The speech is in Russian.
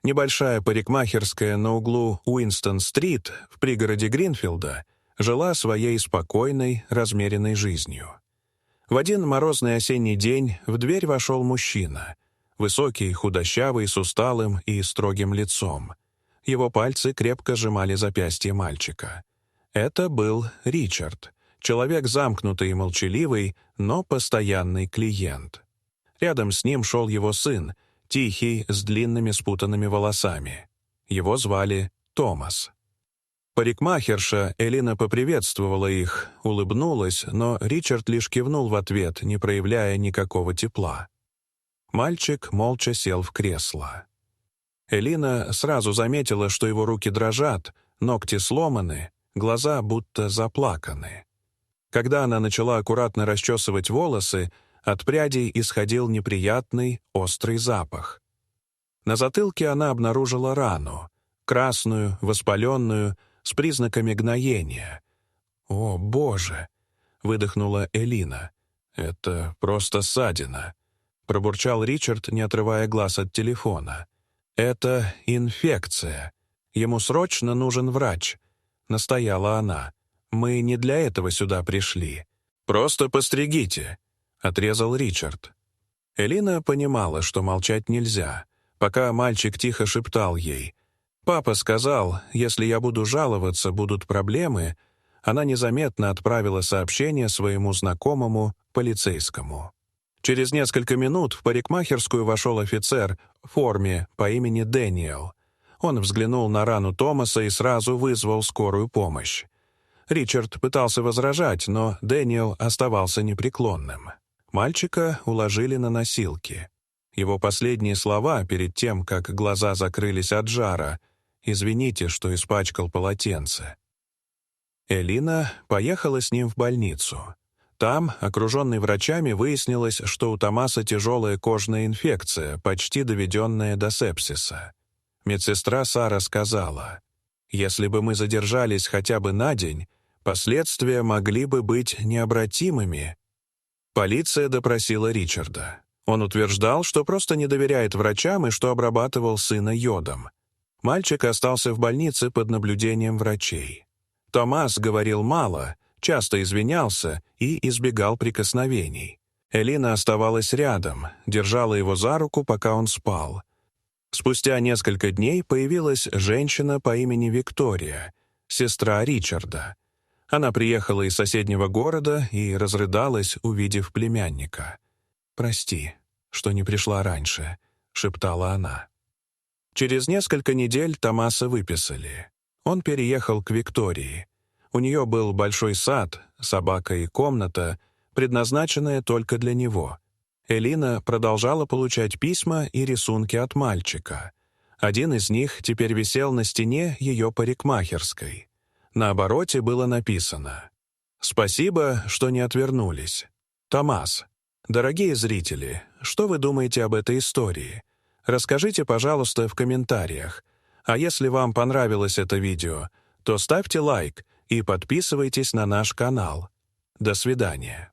Небольшая парикмахерская на углу Уинстон-стрит в пригороде Гринфилда жила своей спокойной, размеренной жизнью. В один морозный осенний день в дверь вошел мужчина, высокий, худощавый, с усталым и строгим лицом. Его пальцы крепко сжимали запястье мальчика. Это был Ричард, человек замкнутый и молчаливый, но постоянный клиент. Рядом с ним шел его сын, тихий, с длинными спутанными волосами. Его звали Томас. Парикмахерша Элина поприветствовала их, улыбнулась, но Ричард лишь кивнул в ответ, не проявляя никакого тепла. Мальчик молча сел в кресло. Элина сразу заметила, что его руки дрожат, ногти сломаны, глаза будто заплаканы. Когда она начала аккуратно расчесывать волосы, от прядей исходил неприятный, острый запах. На затылке она обнаружила рану, красную, воспаленную, с признаками гноения. «О, Боже!» — выдохнула Элина. «Это просто ссадина», — пробурчал Ричард, не отрывая глаз от телефона. «Это инфекция. Ему срочно нужен врач», — настояла она. «Мы не для этого сюда пришли. Просто постригите», — отрезал Ричард. Элина понимала, что молчать нельзя, пока мальчик тихо шептал ей. «Папа сказал, если я буду жаловаться, будут проблемы», она незаметно отправила сообщение своему знакомому полицейскому. Через несколько минут в парикмахерскую вошел офицер в форме по имени Дэниел. Он взглянул на рану Томаса и сразу вызвал скорую помощь. Ричард пытался возражать, но Дэниел оставался непреклонным. Мальчика уложили на носилки. Его последние слова перед тем, как глаза закрылись от жара: «Извините, что испачкал полотенце». Элина поехала с ним в больницу. Там, окруженный врачами, выяснилось, что у Томаса тяжелая кожная инфекция, почти доведенная до сепсиса. Медсестра Сара сказала: «Если бы мы задержались хотя бы на день, последствия могли бы быть необратимыми». Полиция допросила Ричарда. Он утверждал, что просто не доверяет врачам и что обрабатывал сына йодом. Мальчик остался в больнице под наблюдением врачей. Томас говорил мало, часто извинялся и избегал прикосновений. Элина оставалась рядом, держала его за руку, пока он спал. Спустя несколько дней появилась женщина по имени Виктория, сестра Ричарда. Она приехала из соседнего города и разрыдалась, увидев племянника. «Прости, что не пришла раньше», — шептала она. Через несколько недель Томаса выписали. Он переехал к Виктории. У нее был большой сад, собака и комната, предназначенная только для него. Элина продолжала получать письма и рисунки от мальчика. Один из них теперь висел на стене ее парикмахерской. На обороте было написано: «Спасибо, что не отвернулись. Томас». Дорогие зрители, что вы думаете об этой истории? Расскажите, пожалуйста, в комментариях. А если вам понравилось это видео, то ставьте лайк и подписывайтесь на наш канал. До свидания.